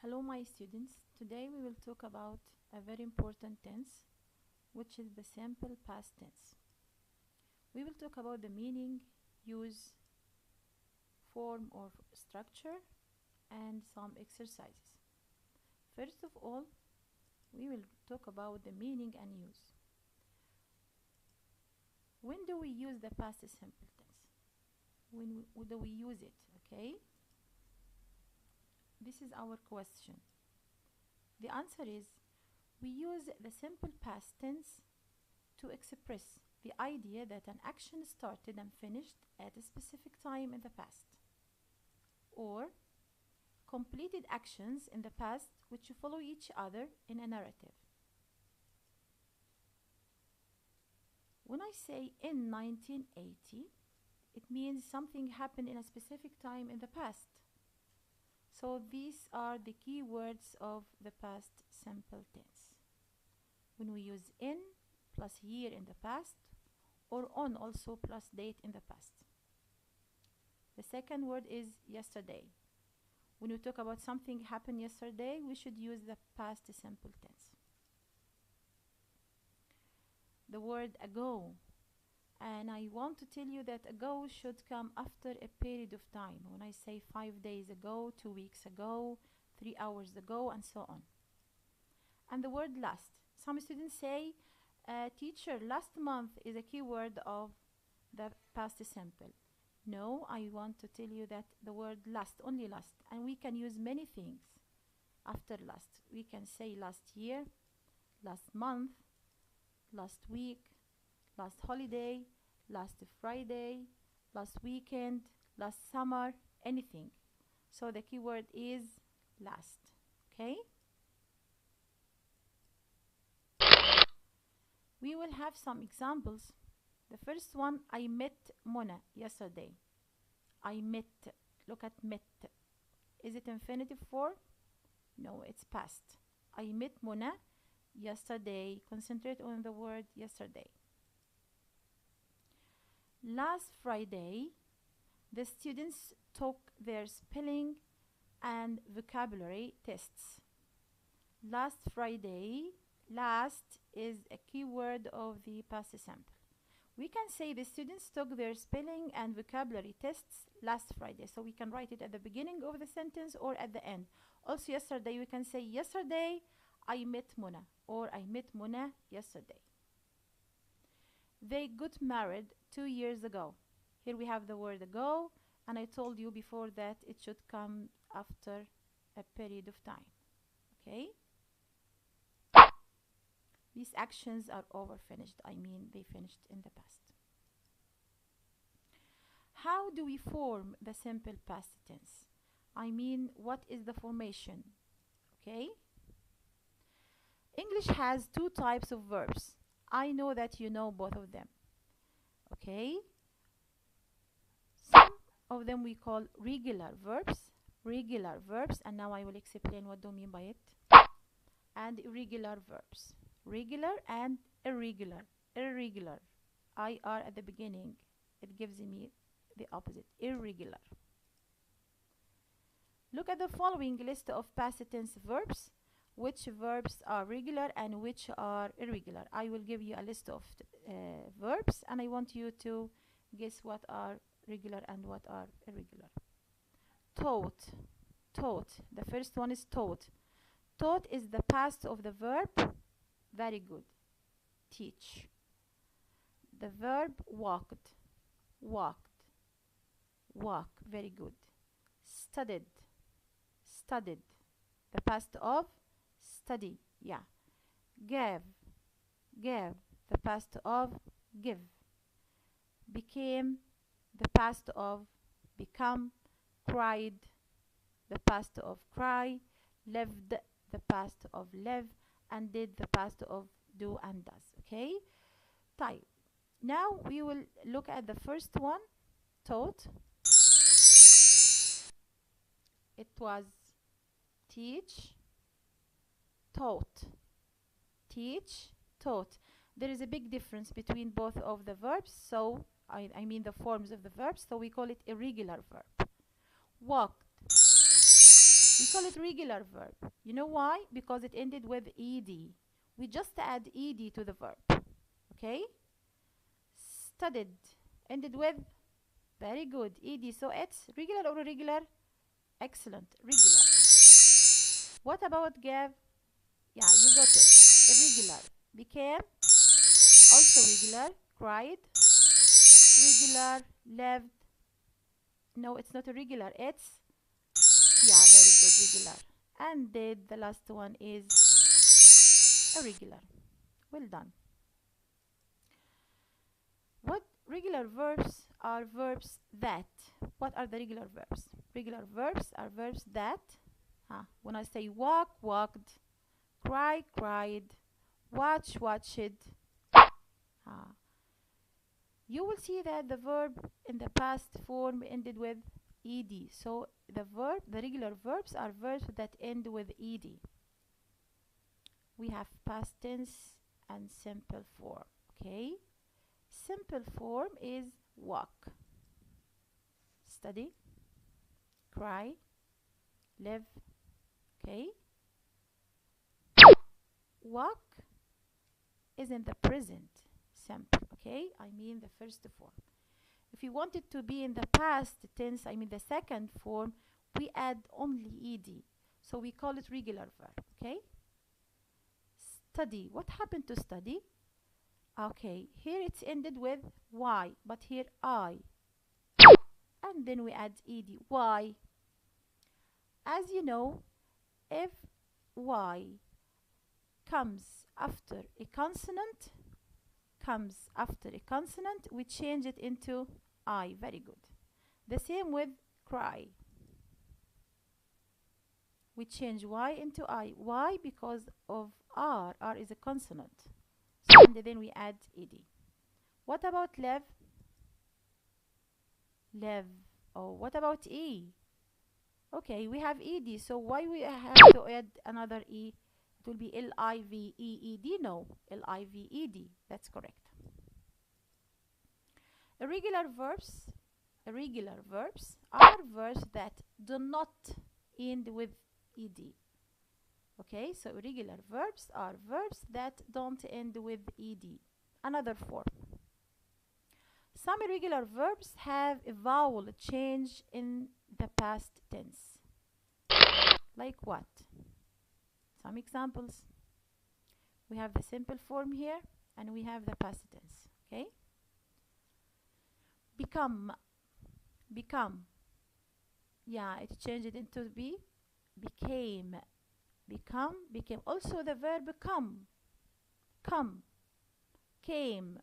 Hello my students, today we will talk about a very important tense, which is the simple past tense. We will talk about the meaning, use, form or structure, and some exercises. First of all, we will talk about the meaning and use. When do we use the past simple tense? When do we use it? Okay? This is our question. The answer is we use the simple past tense to express the idea that an action started and finished at a specific time in the past, or completed actions in the past which follow each other in a narrative. When I say in 1980, it means something happened in a specific time in the past. So these are the key words of the past simple tense. When we use in plus year in the past, or on also plus date in the past. The second word is yesterday. When we talk about something happened yesterday, we should use the past simple tense. The word ago. And I want to tell you that ago should come after a period of time. When I say 5 days ago, 2 weeks ago, 3 hours ago, and so on. And the word last. Some students say, teacher, last month is a key word of the past simple. No, I want to tell you that the word last, only last. And we can use many things after last. We can say last year, last month, last week, last holiday, last Friday, last weekend, last summer, anything. So the key word is last. Okay? We will have some examples. The first one, I met Mona yesterday. I met. Look at met. Is it infinitive form? No, it's past. I met Mona yesterday. Concentrate on the word yesterday. Last Friday, the students took their spelling and vocabulary tests. Last Friday, last is a key word of the past simple. We can say the students took their spelling and vocabulary tests last Friday. So we can write it at the beginning of the sentence or at the end. Also yesterday, we can say yesterday I met Mona, or I met Mona yesterday. They got married 2 years ago. Here we have the word ago, and I told you before that it should come after a period of time. Okay? These actions are over finished. I mean, they finished in the past. How do we form the simple past tense? I mean, what is the formation? Okay? English has 2 types of verbs. I know that you know both of them. Okay? Some of them we call regular verbs, and now I will explain what do I mean by it. And irregular verbs. Regular and irregular. Irregular. IR at the beginning. It gives me the opposite. Irregular. Look at the following list of past tense verbs. Which verbs are regular and which are irregular. I will give you a list of verbs, and I want you to guess what are regular and what are irregular. Taught. Taught. The first one is taught. Taught is the past of the verb. Very good. Teach. The verb walked. Walked. Walk. Very good. Studied. Studied. The past of study. Yeah. Gave. Gave. The past of give. Became. The past of become. Cried. The past of cry. Lived. The past of live. And did. The past of do and does. Okay? Type. Now we will look at the first one. Taught. It was teach. Taught. Teach. Taught. There is a big difference between both of the verbs, so I mean the forms of the verbs, so we call it irregular verb. Walked. We call it regular verb. You know why? Because it ended with ed. We just add ed to the verb. Okay? Studied ended with, very good, ed. So it's regular or irregular? Excellent, regular. What about gave? Yeah, you got it. Irregular. Became, also regular. Cried, regular. Lived, no, it's not irregular. It's, yeah, very good, regular. And did, the last one, is irregular. Well done. What regular verbs are verbs that? What are the regular verbs? Regular verbs are verbs that, when I say walk, walked, cry, cried, watch, watched, you will see that the verb in the past form ended with ed. So the regular verbs are verbs that end with ed. We have past tense and simple form. Okay? Simple form is walk, study, cry, live. Okay? Walk is in the present simple. Okay? I mean the first form. If you want it to be in the past tense, I mean the second form, we add only ed. So we call it regular verb. Okay? Study. What happened to study? Okay, here it's ended with y, but here I. And then we add ed. Why? As you know, if y comes after a consonant, we change it into I. Very good. The same with cry. We change y into I. Why? Because of R. R is a consonant. So, and then we add ed. What about live? Live. Oh, what about e? Okay, we have ed. So why we have to add another e? It will be L-I-V-E-E-D. No, L-I-V-E-D. That's correct. Irregular verbs are verbs that do not end with ed. Okay, so irregular verbs are verbs that don't end with ed. Another form. Some irregular verbs have a vowel change in the past tense. Like what? Some examples. We have the simple form here and we have the past tense. Okay? Become. Yeah, it changed into be. Became. Became. Also the verb come. Came.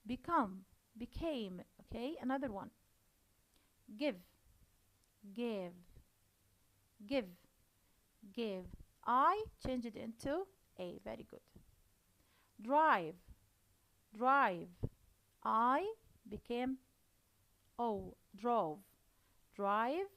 Become. Became. Okay, another one. Give. Gave. I changed it into a. Very good. Drive. I became o. Drove. Drove.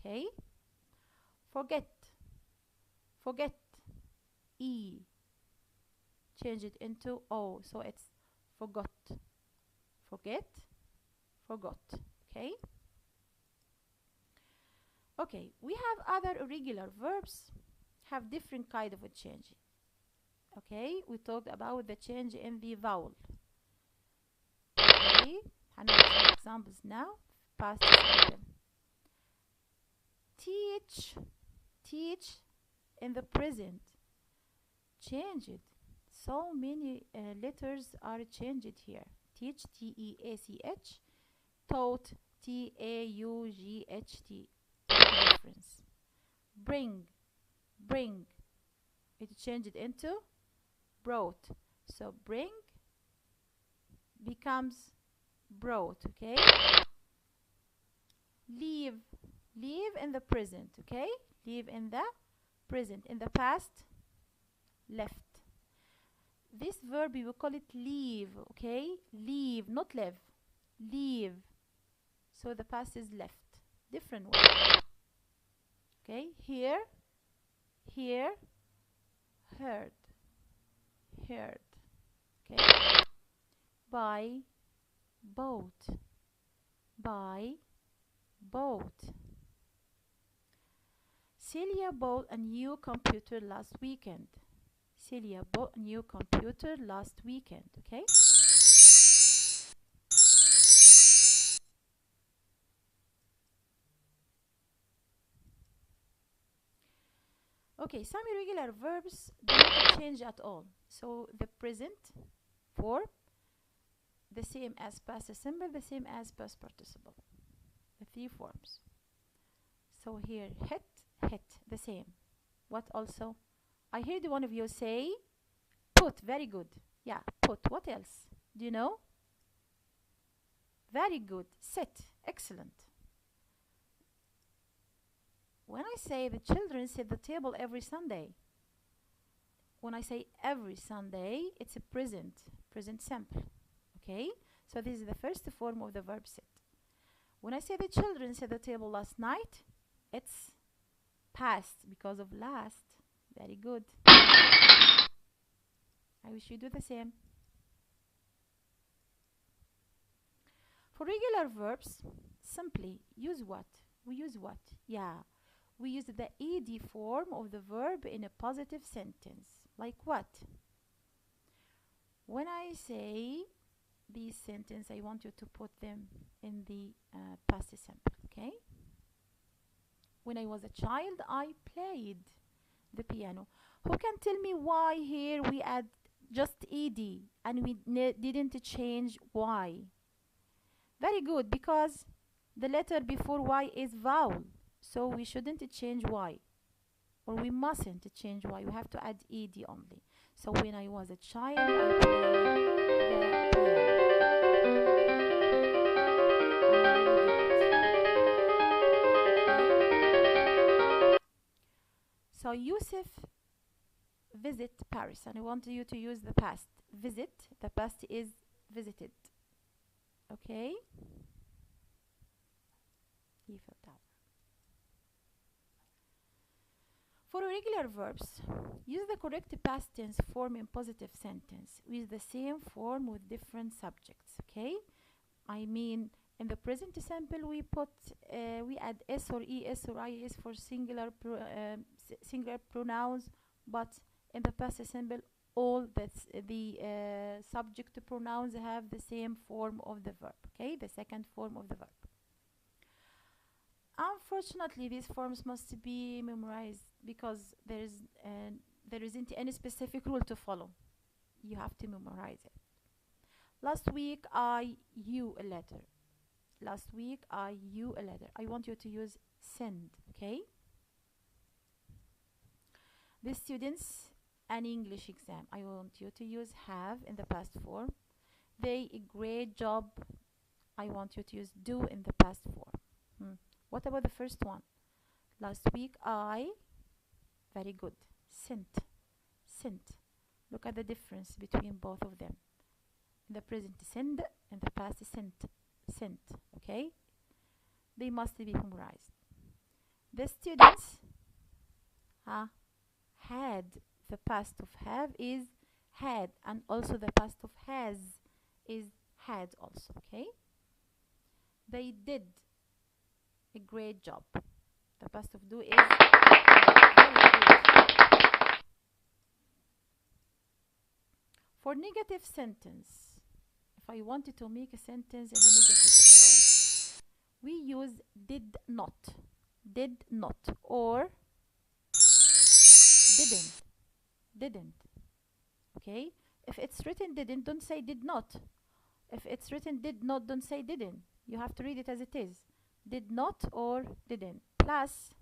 Okay. Forget. E. Change it into o. So it's forgot. Forgot. Okay. Okay, we have other irregular verbs have different kind of a change. Okay, we talked about the change in the vowel. Okay, and some examples now. Past simple. Teach in the present. Change it. So many letters are changed here. Teach, T-E-A-C-H. Taught, T-A-U-G-H-T. Difference. Bring. It changed into brought. So bring becomes brought. Okay. Leave in the present. Okay. Leave in the present. In the past, left. This verb we will call it leave. Okay. Leave, not live. Leave. So the past is left. Different word. Okay. Hear, heard. Okay. Buy, bought. Celia bought a new computer last weekend. Celia bought a new computer last weekend. Okay. Okay, some irregular verbs do not change at all. So the present form, the same as past simple, the same as past participle. The three forms. So here, hit, hit, the same. What also? I heard one of you say, put, very good. Yeah, put, what else? Do you know? Very good. Sit, excellent. When I say the children sit at the table every Sunday, when I say every Sunday, it's a present simple. Okay? So this is the first form of the verb sit. When I say the children sit at the table last night, it's past because of last. Very good. I wish you do the same. For regular verbs, simply use what? We use what? Yeah. We use the ed form of the verb in a positive sentence. Like what? When I say these sentences, I want you to put them in the past simple, okay? When I was a child, I played the piano. Who can tell me why here we add just ed and we didn't change y? Very good, because the letter before y is vowel, so we shouldn't change y, or we mustn't change y. We have to add ed only. So when I was a child, I played the piano. So Yusuf visit Paris, and I want you to use the past. Visit, the past is visited. Okay? Eiffel Tower. For irregular verbs, use the correct past tense form in positive sentence with the same form with different subjects. Okay? I mean, in the present simple, we add s or es or is for singular pronouns, but in the past simple, all the subject pronouns have the same form of the verb. Okay, the second form of the verb. Unfortunately, these forms must be memorized because there isn't any specific rule to follow. You have to memorize it. Last week, you a letter. Last week, you a letter. I want you to use send, okay? The students, an English exam. I want you to use have in the past form. They, a great job. I want you to use do in the past form. What about the first one? Last week, very good. Sent. Look at the difference between both of them. In the present, send, and the past, sent. Okay? They must be memorized. The students had. The past of have is had, and also the past of has is had also. Okay? They did a great job. The past of do is very good. For negative sentence, if I wanted to make a sentence in the negative form, we use did not or didn't. Okay? If it's written didn't, don't say did not. If it's written did not, don't say didn't. You have to read it as it is. Did not or didn't. Plus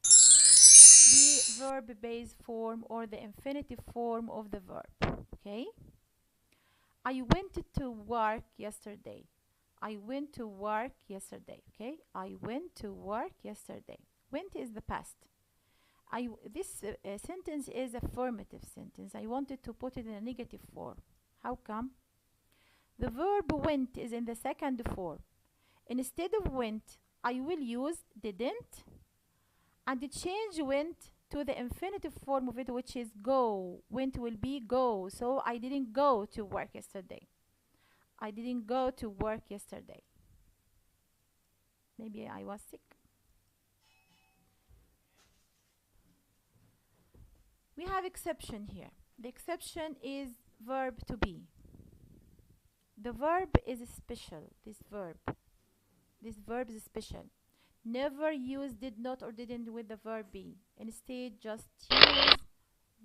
the verb base form or the infinitive form of the verb. Okay? I went to work yesterday. I went to work yesterday. Okay? I went to work yesterday. Went is the past. This sentence is affirmative sentence. I wanted to put it in a negative form. How come? The verb went is in the second form. Instead of went, I will use didn't, and change went to the infinitive form of it, which is go. Went will be go. So I didn't go to work yesterday. I didn't go to work yesterday. Maybe I was sick. We have exception here. The exception is verb to be. The verb is special. This verb is special. Never use did not or didn't with the verb be. Instead, just use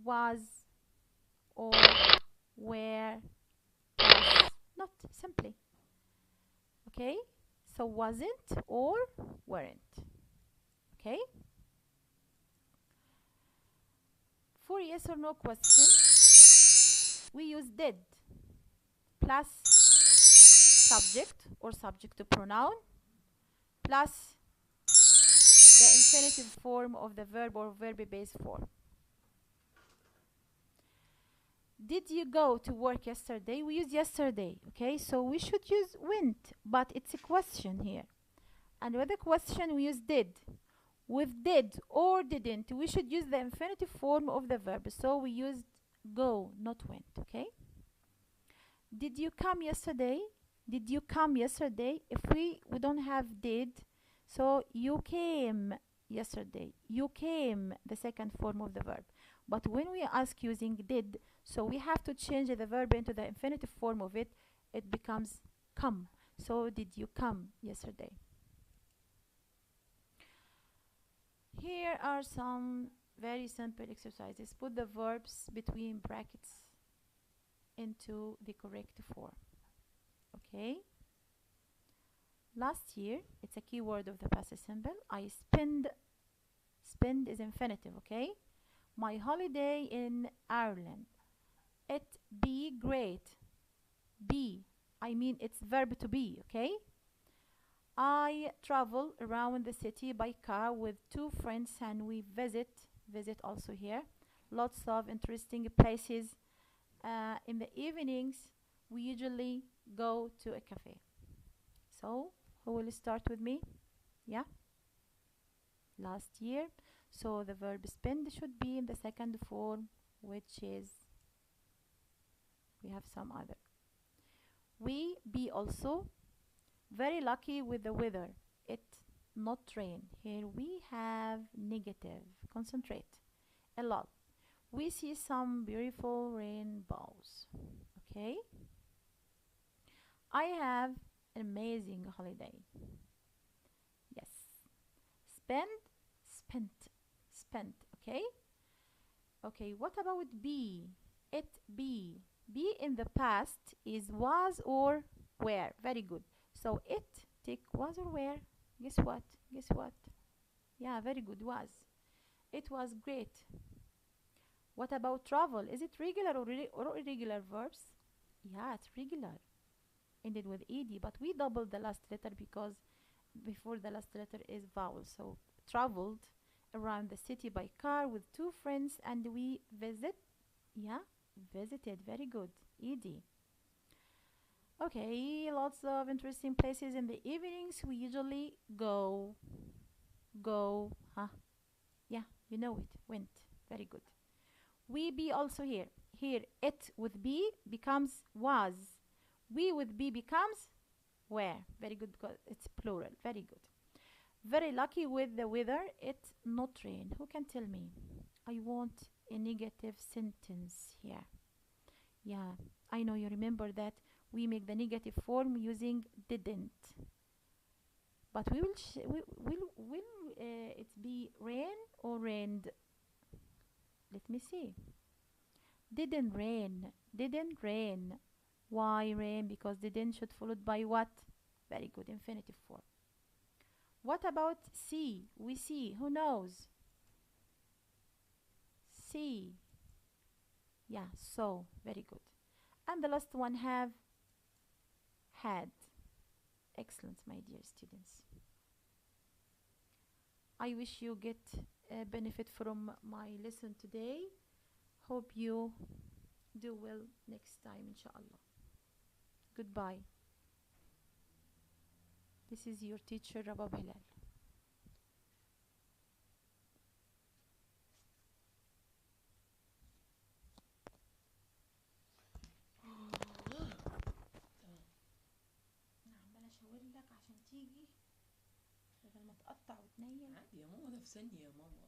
was or were was not, simply. Okay? So wasn't or weren't. Okay? For yes or no question, we use did plus subject or subject to pronoun plus the infinitive form of the verb or verb base form. Did you go to work yesterday? We use yesterday, okay? So we should use went, but it's a question here. And with the question, we use did. With did or didn't, we should use the infinitive form of the verb. So we used go, not went, okay? Did you come yesterday? Did you come yesterday? If we don't have did, so you came yesterday. You came, the second form of the verb. But when we ask using did, so we have to change the verb into the infinitive form of it. It becomes come. So did you come yesterday? Here are some very simple exercises. Put the verbs between brackets into the correct form. Okay? Last year, it's a key word of the past simple. I spend. Spend is infinitive, okay? My holiday in Ireland. It be great. Be. I mean, it's verb to be, okay? I travel around the city by car with 2 friends and we visit also here, lots of interesting places. In the evenings, we usually go to a cafe. So, who will start with me? Yeah? Last year. So, the verb spend should be in the second form, which is, we have some other. We be also very lucky with the weather. It not rain. Here we have negative. Concentrate. A lot. We see some beautiful rainbows. Okay? I have an amazing holiday. Yes. Spend, spent, spent. Okay? Okay, what about be? It be. Be in the past is was or were. Very good. So it, take was or were. Guess what? Guess what? Yeah, very good. Was. It was great. What about travel? Is it regular or irregular verbs? Yeah, it's regular. Ended with ed, but we doubled the last letter because before the last letter is vowel. So traveled around the city by car with 2 friends and we visit. Yeah, visited. Very good. Ed. Okay, lots of interesting places in the evenings. We usually go, huh? Yeah, you know it. Went. Very good. We be also here. Here, it with be becomes was. We with be becomes were. Very good because it's plural. Very good. Very lucky with the weather. It not rain. Who can tell me? I want a negative sentence here. Yeah, I know you remember that we make the negative form using didn't. But we will it be rain or rained? Let me see. Didn't rain. Didn't rain. Why rain? Because didn't should followed by what? Very good. Infinitive form. What about see? We see. Who knows? See. Yeah, so. Very good. And the last one have had. Excellent, my dear students. I wish you get benefit from my lesson today. Hope you do well next time, inshallah. Goodbye. This is your teacher, Rabab Hilal. عمالة اشاور لك عشان تيجي بدل ما تقطع وتنيم. عادي يا ماما، ده في ثانية يا ماما.